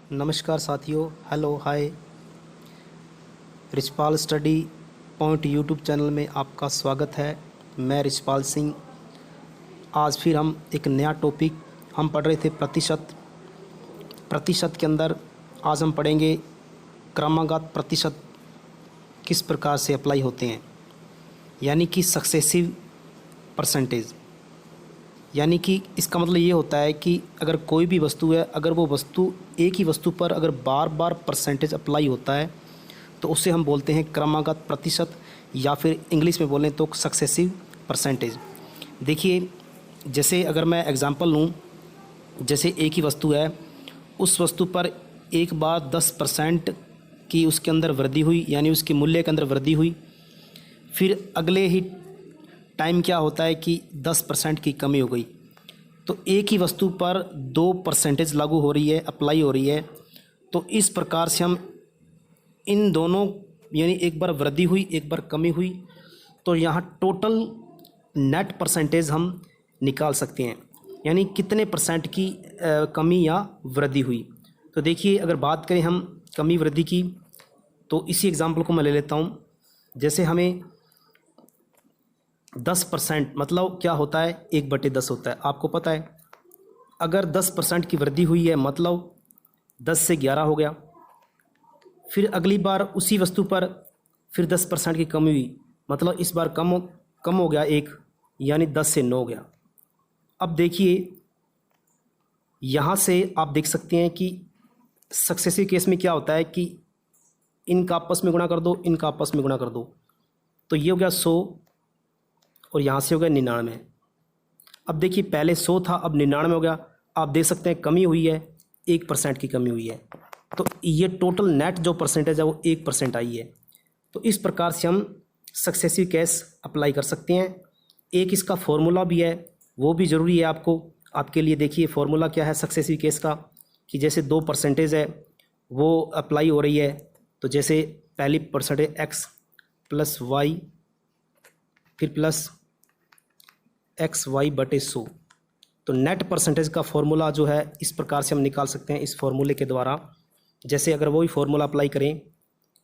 नमस्कार साथियों, hello hi. Richpal study point YouTube channel में आपका स्वागत है। मैं रिचपाल सिंह। आज फिर हम एक नया टॉपिक हम पढ़ रहे थे प्रतिशत के अंदर आज हम पढ़ेंगे क्रमागत प्रतिशत किस प्रकार से अप्लाई होते हैं, यानी कि सक्सेसिव परसेंटेज। यानी कि इसका मतलब ये होता है कि अगर कोई भी वस्तु है, अगर वो वस्तु एक ही वस्तु पर अगर बार बार परसेंटेज अप्लाई होता है तो उसे हम बोलते हैं क्रमागत प्रतिशत, या फिर इंग्लिश में बोलें तो सक्सेसिव परसेंटेज। देखिए, जैसे अगर मैं एग्जांपल लूँ, जैसे एक ही वस्तु है, उस वस्तु पर एक बार 10% की उसके अंदर वृद्धि हुई, यानी उसके मूल्य के अंदर वृद्धि हुई। फिर अगले ही टाइम क्या होता है कि 10% की कमी हो गई, तो एक ही वस्तु पर 2% लागू हो रही है, अप्लाई हो रही है। तो इस प्रकार से हम इन दोनों, यानी एक बार वृद्धि हुई एक बार कमी हुई, तो यहाँ टोटल नेट परसेंटेज हम निकाल सकते हैं, यानी कितने परसेंट की कमी या वृद्धि हुई। तो देखिए, अगर बात करें हम कमी वृद्धि की, तो इसी एग्जाम्पल को मैं ले लेता हूँ। जैसे हमें 10% मतलब क्या होता है, 1/10 होता है, आपको पता है। अगर 10% की वृद्धि हुई है मतलब 10 से 11 हो गया। फिर अगली बार उसी वस्तु पर फिर 10% की कमी हुई, मतलब इस बार कम हो गया 1, यानी 10 से 9 हो गया। अब देखिए, यहाँ से आप देख सकते हैं कि सक्सेसिव केस में क्या होता है कि इनका आपस में गुणा कर दो, इनका आपस में गुणा कर दो, तो ये हो गया 100 और यहाँ से हो गया 99। अब देखिए, पहले 100 था, अब 99 हो गया। आप देख सकते हैं कमी हुई है, 1% की कमी हुई है। तो ये टोटल नेट जो परसेंटेज है वो 1% आई है। तो इस प्रकार से हम सक्सेसिव केस अप्लाई कर सकते हैं। एक इसका फॉर्मूला भी है, वो भी ज़रूरी है आपके लिए। देखिए फॉर्मूला क्या है सक्सेसिव केस का, कि जैसे 2% है वो अप्लाई हो रही है, तो जैसे पहली परसेंटेज x प्लस वाई फिर प्लस XY/100, तो नेट परसेंटेज का फॉर्मूला जो है इस प्रकार से हम निकाल सकते हैं, इस फॉर्मूले के द्वारा। जैसे अगर वही फॉर्मूला अप्लाई करें,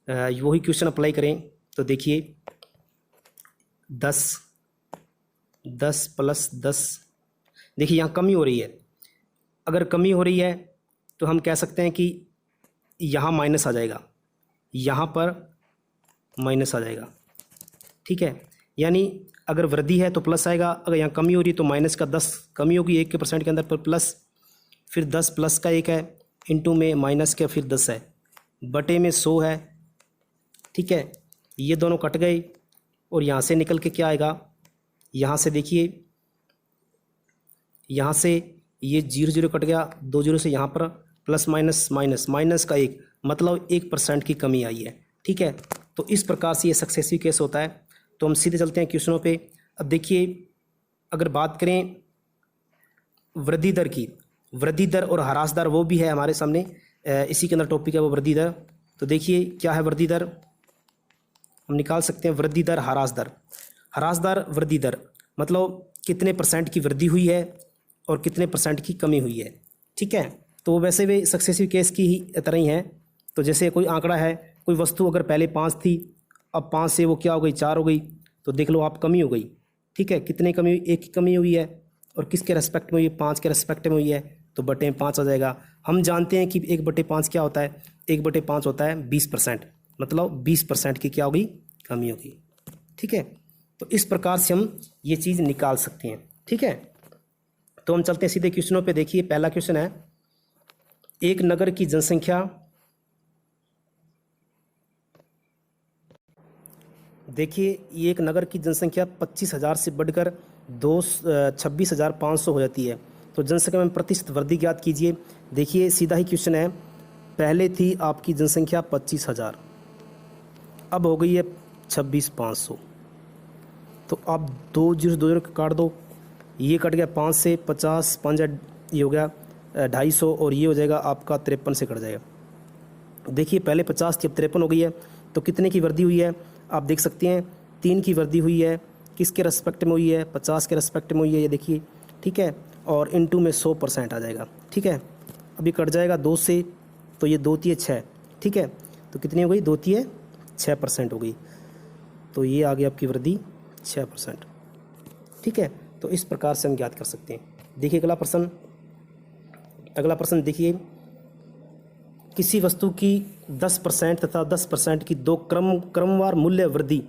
वही क्वेश्चन अप्लाई करें, तो देखिए 10 + 10, देखिए यहाँ कमी हो रही है। अगर कमी हो रही है तो हम कह सकते हैं कि यहाँ माइनस आ जाएगा, यहाँ पर माइनस आ जाएगा, ठीक है। यानी अगर वृद्धि है तो प्लस आएगा, अगर यहाँ कमी हो रही है तो माइनस का 10 कमी होगी 1% के अंदर, पर प्लस, फिर 10 प्लस का 1 है, इंटू में माइनस का फिर 10 है, बटे में 100 है, ठीक है। ये दोनों कट गए और यहाँ से निकल के क्या आएगा, यहाँ से देखिए, यहाँ से ये 0 कट गया, 2 0 से यहाँ पर प्लस माइनस माइनस का 1, मतलब 1% की कमी आई है, ठीक है। तो इस प्रकार से ये सक्सेसिव केस होता है। तो हम सीधे चलते हैं क्वेश्चनों पे। अब देखिए, अगर बात करें वृद्धि दर की, वृद्धि दर और ह्रास दर वो भी है हमारे सामने, इसी के अंदर टॉपिक है वो वृद्धि दर। तो देखिए क्या है वृद्धि दर, हम निकाल सकते हैं वृद्धि दर ह्रास दर। ह्रास दर वृद्धि दर मतलब कितने परसेंट की वृद्धि हुई है और कितने परसेंट की कमी हुई है, ठीक है। तो वैसे भी सक्सेसिव केस की ही तरह ही है। तो जैसे कोई आंकड़ा है, कोई वस्तु अगर पहले 5 थी, अब 5 से वो क्या हो गई, 4 हो गई, तो देख लो आप कमी हो गई, ठीक है। कितने कमी हुई, 1 की कमी हुई है, और किसके रेस्पेक्ट में हुई, 5 के रेस्पेक्ट में हुई है, तो बटे 5 आ जाएगा। हम जानते हैं कि 1/5 क्या होता है, 1/5 होता है 20%, मतलब 20% की क्या होगी, कमी होगी, ठीक है। तो इस प्रकार से हम ये चीज़ निकाल सकते हैं, ठीक है। तो हम चलते हैं सीधे क्वेश्चनों पे। देखिए पहला क्वेश्चन है, एक नगर की जनसंख्या, देखिए ये एक नगर की जनसंख्या 25,000 से बढ़कर 26,500 हो जाती है, तो जनसंख्या में प्रतिशत वृद्धि ज्ञात कीजिए। देखिए सीधा ही क्वेश्चन है, पहले थी आपकी जनसंख्या 25,000, अब हो गई है 26,500, तो आप 2 0 काट दो, ये कट गया 5 से, 50 5 ये हो गया 250, और ये हो जाएगा आपका 53 से कट जाएगा। देखिए पहले 50 थी, अब 53 हो गई है, तो कितने की वृद्धि हुई है, आप देख सकते हैं 3 की वृद्धि हुई है। किसके रेस्पेक्ट में हुई है, 50 के रेस्पेक्ट में हुई है, ये देखिए, ठीक है। और इनटू में 100% आ जाएगा, ठीक है। अभी कट जाएगा 2 से, तो ये 2×6, ठीक है, तो कितनी हो गई, 2×6% हो गई। तो ये आ गई आपकी वृद्धि 6%, ठीक है। तो इस प्रकार से हम ज्ञात कर सकते हैं। देखिए अगला प्रश्न देखिए, किसी वस्तु की 10% तथा 10% की दो क्रमवार मूल्य वृद्धि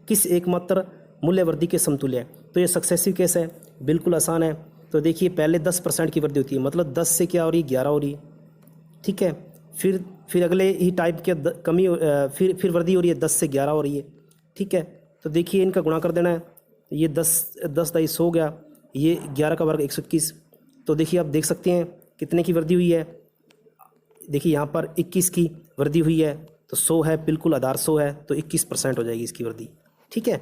किस एकमात्र मूल्य वृद्धि के समतुल्य है। तो ये सक्सेसिव केस है, बिल्कुल आसान है। तो देखिए पहले 10% की वृद्धि होती है, मतलब 10 से क्या हो रही है, 11 हो रही है, ठीक है। फिर अगले ही टाइप के कमी फिर वृद्धि हो रही है, 10 से 11 हो रही है, ठीक है। तो देखिए इनका गुणा कर देना है, ये 10 दाई 100 हो गया, ये 11 का वर्ग 121। तो देखिए आप देख सकते हैं कितने की वृद्धि हुई है। देखिए यहाँ पर 21 की वृद्धि हुई है, तो 100 है, बिल्कुल आधार 100 है, तो 21% हो जाएगी इसकी वृद्धि, ठीक है।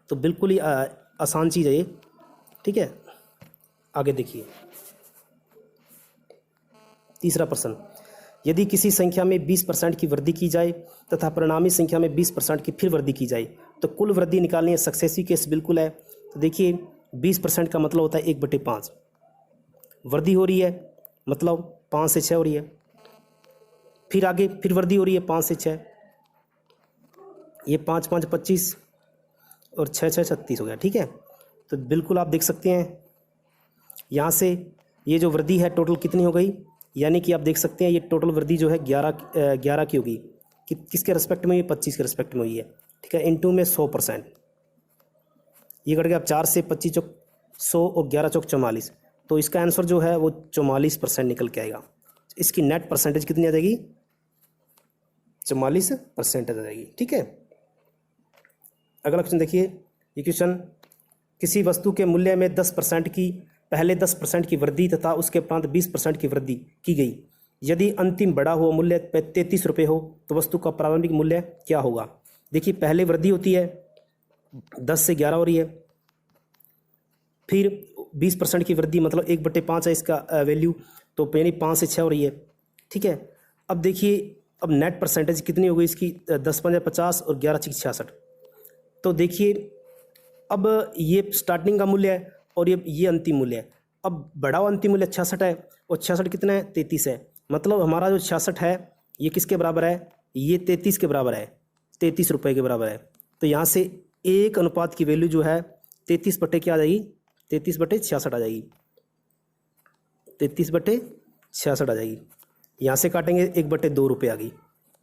तो बिल्कुल ही आसान चीज़ है ये, ठीक है। आगे देखिए तीसरा प्रश्न, यदि किसी संख्या में 20% की वृद्धि की जाए तथा परिणामी संख्या में 20% की फिर वृद्धि की जाए तो कुल वृद्धि निकालनी है। सक्सेसिव केस बिल्कुल है। तो देखिए 20% का मतलब होता है 1/5, वृद्धि हो रही है मतलब 5 से 6 हो रही है, फिर आगे फिर वृद्धि हो रही है 5 से 6, ये 5 5 25 और 6 6 36 हो गया, ठीक है। तो बिल्कुल आप देख सकते हैं यहाँ से ये जो वृद्धि है टोटल कितनी हो गई, यानी कि आप देख सकते हैं ये टोटल वृद्धि जो है 11 की होगी, किसके रिस्पेक्ट में, ये 25 के रिस्पेक्ट में हुई है, ठीक है। इनटू में 100%, ये कट गया आप 4 से 25 चौक 100 और 11 चौक 44, तो इसका आंसर जो है वो 44% निकल के आएगा। इसकी नेट परसेंटेज कितनी आ जाएगी, 44% आ जाएगी, ठीक है। अगला क्वेश्चन देखिए, ये क्वेश्चन, किसी वस्तु के मूल्य में 10% की पहले 10% की वृद्धि तथा उसके उपरांत 20% की वृद्धि की गई, यदि अंतिम बढ़ा हुआ मूल्य 33 रुपये हो तो वस्तु का प्रारंभिक मूल्य क्या होगा। देखिए पहले वृद्धि होती है 10 से 11 हो रही है, फिर 20% की वृद्धि मतलब 1/5 है इसका वैल्यू, तो यानी 5 से 6 हो रही है, ठीक है। अब देखिए अब नेट परसेंटेज कितनी हो गई इसकी, 10×5 = 50 और 11×6 = 66। तो देखिए अब ये स्टार्टिंग का मूल्य है और ये अंतिम मूल्य है। अब बढ़ा हुआ अंतिम मूल्य 66 है और 66 कितना है, 33 है, मतलब हमारा जो 66 है ये किसके बराबर है, ये 33 के बराबर है, 33 रुपये के बराबर है। तो यहाँ से एक अनुपात की वैल्यू जो है 33 क्या आ जाएगी, 33/66 आ जाएगी, 33/66 आ जाएगी। यहाँ से काटेंगे 1/2 रुपये आ गई,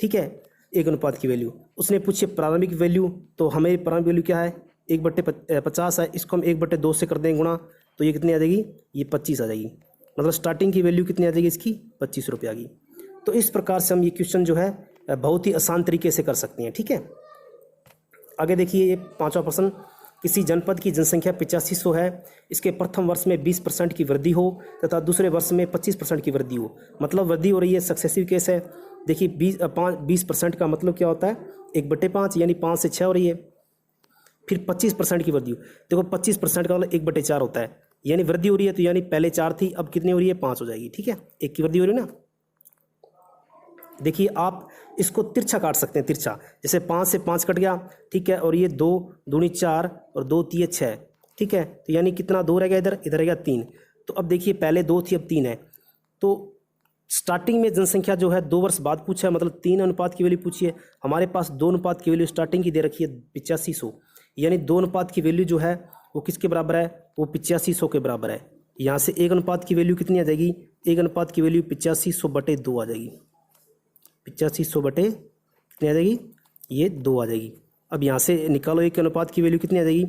ठीक है, एक अनुपात की वैल्यू। उसने पूछी प्रारंभिक वैल्यू, तो हमें प्रारंभिक वैल्यू क्या है, 1/50 है, इसको हम 1/2 से कर देंगे गुणा, तो ये कितनी आ जाएगी, ये 25 आ जाएगी, मतलब स्टार्टिंग की वैल्यू कितनी आ जाएगी इसकी, 25 रुपये आ गई। तो इस प्रकार से हम ये क्वेश्चन जो है बहुत ही आसान तरीके से कर सकते हैं, ठीक है। आगे देखिए ये पांचवा प्रश्न, किसी जनपद की जनसंख्या 8500 है, इसके प्रथम वर्ष में 20% की वृद्धि हो तथा दूसरे वर्ष में 25% की वृद्धि हो, मतलब वृद्धि हो रही है, सक्सेसिव केस है। देखिए 20% का मतलब क्या होता है, 1/5 यानी 5 से 6 हो रही है, फिर 25% की वृद्धि हो, देखो 25% का मतलब 1/4 होता है, यानी वृद्धि हो रही है, तो यानी पहले 4 थी, अब कितनी हो रही है, 5 हो जाएगी, ठीक है, 1 की वृद्धि हो रही है ना। देखिए आप इसको तिरछा काट सकते हैं, तिरछा, जैसे 5 से 5 कट गया, ठीक है, और ये 2 दूनी 4 और 2 3 6, ठीक है, तो यानी कितना 2 रह गया, इधर रह गया 3। तो अब देखिए पहले 2 थी, अब 3 है। तो स्टार्टिंग में जनसंख्या जो है 2 वर्ष बाद पूछा है, मतलब 3 अनुपात की वैल्यू पूछी है, हमारे पास 2 अनुपात की वैल्यू स्टार्टिंग की दे रखी है 8500, यानी 2 अनुपात की वैल्यू जो है वो किसके बराबर है, वो 8500 के बराबर है। यहाँ से 1 अनुपात की वैल्यू कितनी आ जाएगी, 1 अनुपात की वैल्यू 8500/2 आ जाएगी, 8500 कितनी आ जाएगी, ये 2 आ जाएगी। अब यहाँ से निकालो 1 अनुपात की वैल्यू कितनी आ जाएगी,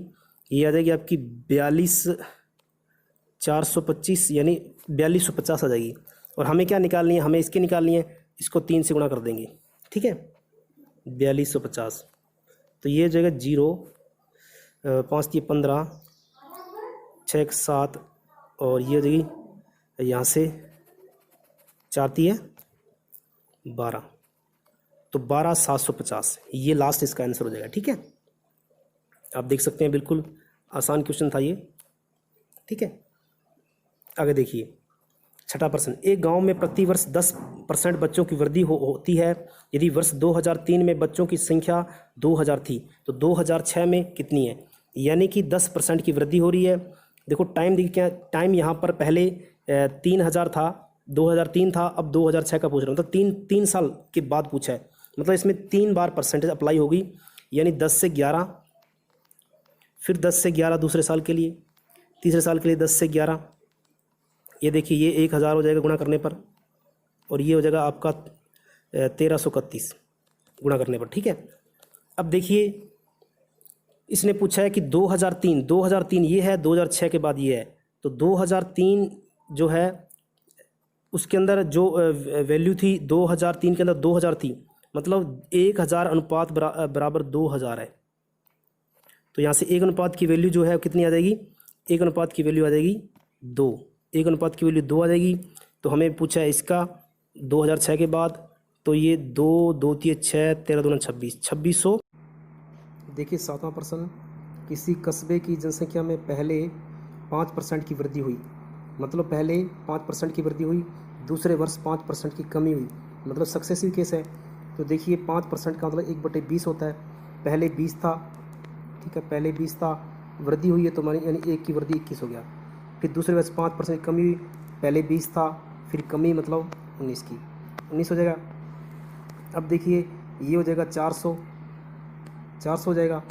ये आ जाएगी आपकी 42425 यानी 4250 आ जाएगी। और हमें क्या निकालनी है, हमें इसकी निकालनी है, इसको 3 से गुणा कर देंगे, ठीक है, 4250, तो ये हो जाएगा 0 5 × 15 6 × 7 और ये हो जाएगी यहाँ से 4 × 12, तो 12750, ये लास्ट इसका आंसर हो जाएगा, ठीक है। आप देख सकते हैं बिल्कुल आसान क्वेश्चन था ये, ठीक है। आगे देखिए छठा प्रश्न, एक गांव में प्रति वर्ष 10% बच्चों की वृद्धि होती है, यदि वर्ष 2003 में बच्चों की संख्या 2000 थी तो 2006 में कितनी है, यानी कि 10% की वृद्धि हो रही है। देखो टाइम देखिए क्या, टाइम यहाँ पर पहले 3000 था 2003 था, अब 2006 का पूछ रहा हूँ, मतलब तीन साल के बाद पूछा है, मतलब इसमें 3 बार परसेंटेज अप्लाई होगी, यानी 10 से 11, फिर 10 से 11 दूसरे साल के लिए, तीसरे साल के लिए 10 से 11, ये देखिए ये 1000 हो जाएगा गुणा करने पर, और ये हो जाएगा आपका 1331 गुणा करने पर, ठीक है। अब देखिए इसने पूछा है कि 2003 ये है, 2006 के बाद ये है, तो 2003 जो है उसके अंदर जो वैल्यू थी 2003 के अंदर 2000 थी, मतलब 1000 अनुपात बराबर 2000 है। तो यहाँ से 1 अनुपात की वैल्यू जो है कितनी आ जाएगी, 1 अनुपात की वैल्यू आ जाएगी 2, 1 अनुपात की वैल्यू 2 आ जाएगी। तो हमें पूछा है इसका 2006 के बाद, तो ये 2 2 3 6 13 दूना 26, 2600। देखिए 7वां प्रश्न, किसी कस्बे की जनसंख्या में पहले 5% की वृद्धि हुई, मतलब पहले 5% की वृद्धि हुई, दूसरे वर्ष 5% की कमी हुई, मतलब सक्सेसिव केस है। तो देखिए 5% का मतलब 1/20 होता है, पहले 20 था, ठीक है, पहले 20 था, वृद्धि हुई है तो यानी 1 की वृद्धि 21 हो गया, फिर दूसरे वर्ष 5% की कमी हुई, पहले 20 था, फिर कमी मतलब 19 की, 19 हो जाएगा। अब देखिए ये हो जाएगा 400 हो जाएगा,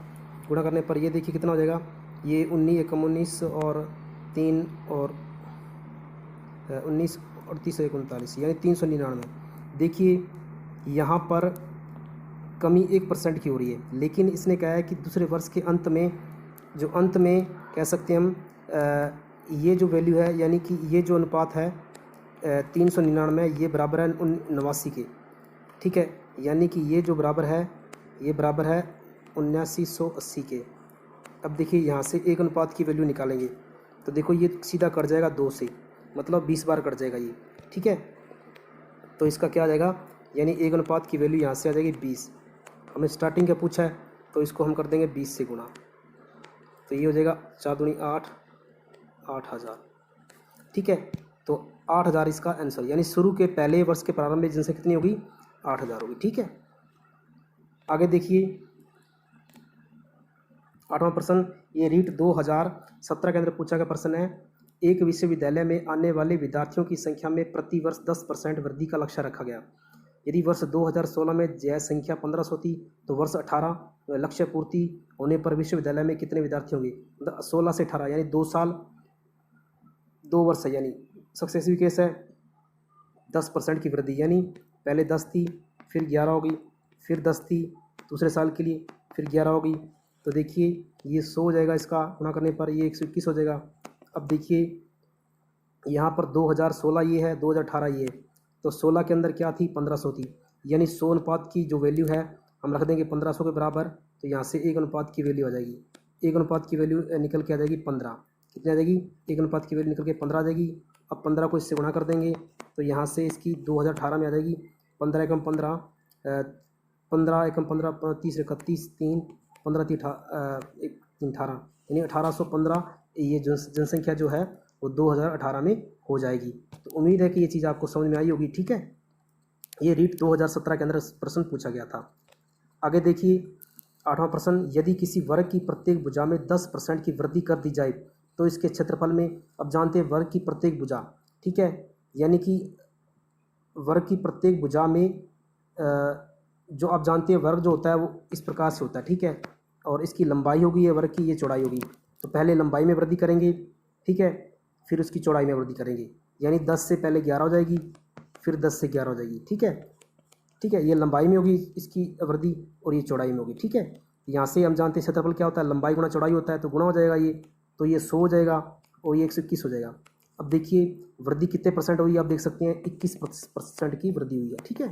गुणा करने पर ये देखिए कितना हो जाएगा, ये 19 एकम 19 और 3 और 19 और 30 एक 39, यानी 399। देखिए यहाँ पर कमी 1% की हो रही है, लेकिन इसने कहा है कि दूसरे वर्ष के अंत में, जो अंत में कह सकते हैं हम ये जो वैल्यू है, यानी कि ये जो अनुपात है 399, ये बराबर है 89 के, ठीक है, यानी कि ये जो बराबर है, ये बराबर है 7980 के। अब देखिए यहाँ से 1 अनुपात की वैल्यू निकालेंगे, तो देखो ये सीधा कट जाएगा 2 से, मतलब 20 बार कट जाएगा ये, ठीक है। तो इसका क्या आ जाएगा, यानी 1 अनुपात की वैल्यू यहाँ से आ जाएगी 20, हमें स्टार्टिंग का पूछा है तो इसको हम कर देंगे 20 से गुणा, तो ये हो जाएगा 4 दूनी 8, 8000, ठीक है। तो 8000 इसका आंसर, यानी शुरू के पहले वर्ष के प्रारंभ में जनसंख्या कितनी होगी, 8000 होगी, ठीक है। आगे देखिए 8वां प्रश्न, ये रीट 2017 के अंदर पूछा गया प्रश्न है, एक विश्वविद्यालय में आने वाले विद्यार्थियों की संख्या में प्रति वर्ष 10% वृद्धि का लक्ष्य रखा गया। यदि वर्ष 2016 में जय संख्या 1500 थी, तो वर्ष 18 लक्ष्य पूर्ति होने पर विश्वविद्यालय में कितने विद्यार्थी होंगे, मतलब 16 से 18, यानी 2 साल 2 वर्ष है, यानी सक्सेसिव केस है। 10% की वृद्धि, यानी पहले 10 थी, फिर 11 हो गई, फिर 10 थी दूसरे साल के लिए, फिर 11 हो गई, तो देखिए ये 100 हो जाएगा, इसका गुणा करने पर ये 121 हो जाएगा। अब देखिए यहाँ पर 2016 ये है, 2018 ये है, तो 16 के अंदर क्या थी, 1500 थी, यानी 100 अनुपात की जो वैल्यू है हम रख देंगे 1500 के बराबर, तो यहाँ से 1 अनुपात की वैल्यू आ जाएगी, 1 अनुपात की वैल्यू निकल के आ जाएगी 15, कितनी आ जाएगी, 1 अनुपात की वैल्यू निकल के 15 आ जाएगी। अब 15 को इससे गुणा कर देंगे, तो यहाँ से इसकी 2018 में आ जाएगी 15 एकम 15, 15 एकम 15 30 31 3 15 3 18, यानी 1815 ये जनसंख्या जो है वो 2018 में हो जाएगी। तो उम्मीद है कि ये चीज़ आपको समझ में आई होगी, ठीक है। ये रीट 2017 के अंदर प्रश्न पूछा गया था। आगे देखिए 8वां प्रश्न, यदि किसी वर्ग की प्रत्येक भुजा में 10% की वृद्धि कर दी जाए तो इसके क्षेत्रफल में, अब जानते हैं वर्ग की प्रत्येक भुजा, ठीक है, यानी कि वर्ग की प्रत्येक भुजा में जो आप जानते हैं वर्ग जो होता है वो इस प्रकार से होता है, ठीक है, और इसकी लंबाई होगी ये वर्ग की, ये चौड़ाई होगी, तो पहले लंबाई में वृद्धि करेंगे, ठीक है, फिर उसकी चौड़ाई में वृद्धि करेंगे, यानी 10 से पहले 11 हो जाएगी, फिर 10 से 11 हो जाएगी, ठीक है, ठीक है, ये लंबाई में होगी इसकी वृद्धि और ये चौड़ाई में होगी, ठीक है। यहाँ से हम जानते हैं क्षेत्रफल क्या होता है, लंबाई गुणा चौड़ाई होता है, तो गुणा हो जाएगा ये, तो ये 100 हो जाएगा और ये 121 हो जाएगा। अब देखिए वृद्धि कितने परसेंट हुई, आप देख सकते हैं 21% की वृद्धि हुई है, ठीक है।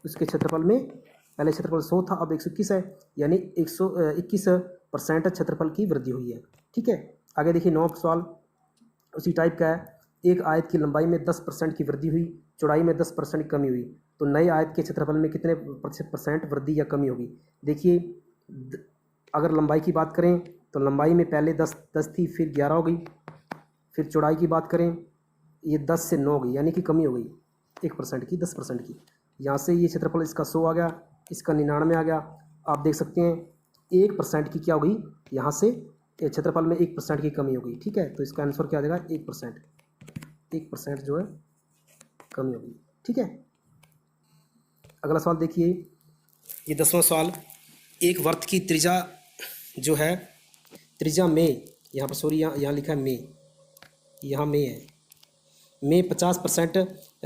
उसके क्षेत्रफल में पहले क्षेत्रफल 100 था, अब 121 है, यानी 121% क्षेत्रफल की वृद्धि हुई है, ठीक है। आगे देखिए 9वां सवाल उसी टाइप का है, एक आयत की लंबाई में 10% की वृद्धि हुई, चौड़ाई में 10% की कमी हुई, तो नए आयत के क्षेत्रफल में कितने % वृद्धि या कमी होगी। देखिए अगर लंबाई की बात करें तो लंबाई में पहले 10 थी, फिर 11 हो गई, फिर चौड़ाई की बात करें ये 10 से 9 हो गई, यानी कि कमी हो गई 1% की, 10% की। यहाँ से ये क्षेत्रफल इसका 100 आ गया, इसका 99 आ गया। आप देख सकते हैं 1% की क्या हो गई, यहाँ से क्षेत्रफल में 1% की कमी हो गई, ठीक है। तो इसका आंसर क्या आ जाएगा 1%, 1% जो है कमी होगी। ठीक है, अगला सवाल देखिए, ये 10वां सवाल। एक वृत्त की त्रिज्या जो है, त्रिज्या में, यहाँ पर सॉरी यहाँ लिखा है में, यहाँ में है, में 50%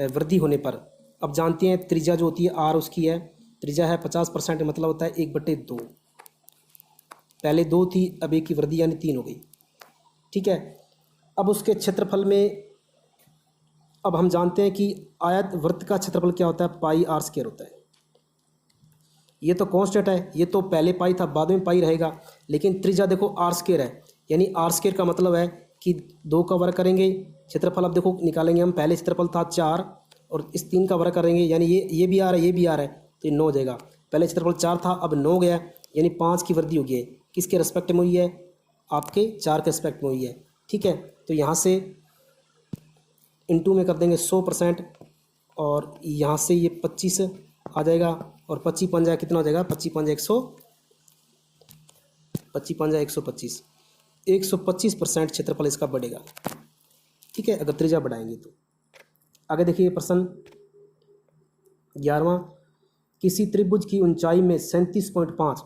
वृद्धि होने पर, अब जानते हैं त्रिज्या जो होती है आर उसकी है, त्रिज्या है 50%, मतलब होता है 1/2। पहले 2 थी, अब 1 की वृद्धि यानी 3 हो गई। ठीक है, अब उसके क्षेत्रफल में, अब हम जानते हैं कि आयत वृत्त का क्षेत्रफल क्या होता है, पाई आर स्क्वायर होता है। ये तो कांस्टेंट है, ये तो पहले पाई था बाद में पाई रहेगा, लेकिन त्रिज्या देखो आर स्क्वायर है, यानी आर स्क्वायर का मतलब है कि 2 का वर्ग करेंगे, क्षेत्रफल अब देखो निकालेंगे हम, पहले क्षेत्रफल था 4 और इस 3 का वर्ग करेंगे, यानी ये भी आ रहा है, ये भी आ रहा है, तो ये 9 हो जाएगा। पहले क्षेत्रफल 4 था, अब 9 गया, यानी 5 की वृद्धि हो गई है। किसके रिस्पेक्ट में हुई है, आपके 4 के रिस्पेक्ट में हुई है। ठीक है, तो यहाँ से इंटू में कर देंगे 100%, और यहाँ से ये 25 आ जाएगा, और 25 पंजा कितना हो जाएगा, 25 पंजा 100, 25 पंजा 125, 125% क्षेत्रफल इसका बढ़ेगा। ठीक है, अगर त्रिज्या बढ़ाएंगे तो। आगे देखिए प्रश्न 11वां, किसी त्रिभुज की ऊंचाई में 37.5,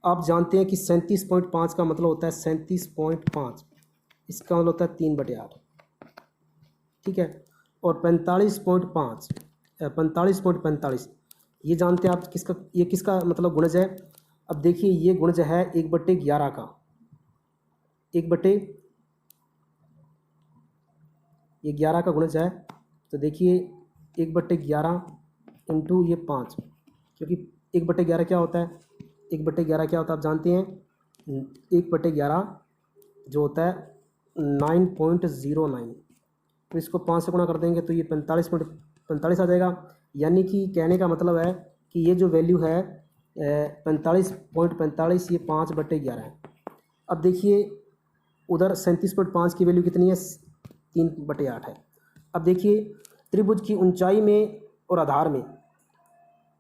आप जानते हैं कि 37.5 का मतलब होता है 37.5, इसका मतलब होता है 3/8। ठीक है, और 45.5, 45.45 ये जानते हैं आप किसका, ये किसका मतलब गुणज है। अब देखिए ये गुणज है 1/11 का, 1/11 का गुणज है। तो देखिए 1/11 इंटू ये 5, क्योंकि 1/11 क्या होता है, 1/11 क्या होता है आप जानते हैं, 1/11 जो होता है 9.09, तो इसको 5 से गुणा कर देंगे तो ये 45.45 आ जाएगा। यानी कि कहने का मतलब है कि ये जो वैल्यू है 45.45, ये 5/11 है। अब देखिए उधर 37.5 की वैल्यू कितनी है, 3/8 है। अब देखिए त्रिभुज की ऊंचाई में और आधार में,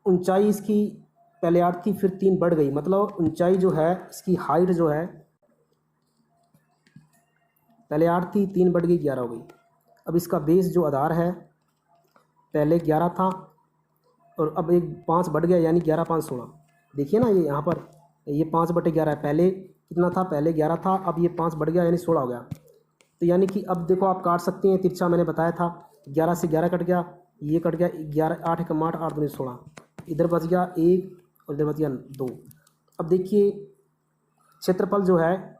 ऊंचाई इसकी पहले 8 थी, फिर 3 बढ़ गई, मतलब ऊंचाई जो है इसकी हाइट जो है पहले 8 थी, 3 बढ़ गई, 11 हो गई। अब इसका बेस जो आधार है पहले 11 था, और अब एक 5 बढ़ गया, यानी 11 5 16। देखिए ना, ये यहाँ पर ये 5/11 है, पहले कितना था, पहले 11 था, अब ये 5 बढ़ गया यानी 16 हो गया। तो यानी कि अब देखो आप काट सकते हैं, तिरछा मैंने बताया था, 11 से 11 कट गया, ये कट गया, 11 8 एकम 8, 8 दूनी 16, इधर बच गया 1 और इधर बच गया 2। अब देखिए क्षेत्रफल जो है,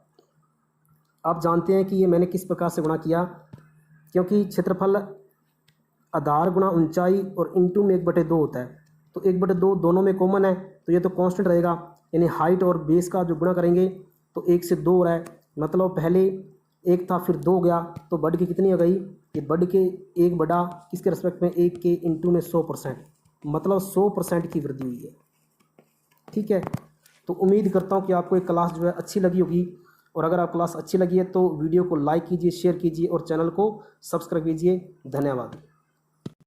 आप जानते हैं कि ये मैंने किस प्रकार से गुणा किया, क्योंकि क्षेत्रफल आधार गुणा ऊंचाई और इंटू में 1/2 होता है, तो 1/2 दोनों में कॉमन है, तो ये तो कांस्टेंट रहेगा, यानी हाइट और बेस का जो गुणा करेंगे तो 1 से 2 हो रहा है, मतलब पहले 1 था फिर 2 गया, तो बढ़ के कितनी हो गई, ये बढ़ के 1 बढ़ा किसके रिस्पेक्ट में, 1 के इंटू में 100%, मतलब 100% की वृद्धि हुई है। ठीक है, तो उम्मीद करता हूँ कि आपको ये क्लास जो है अच्छी लगी होगी, और अगर आप क्लास अच्छी लगी है तो वीडियो को लाइक कीजिए, शेयर कीजिए और चैनल को सब्सक्राइब कीजिए। धन्यवाद।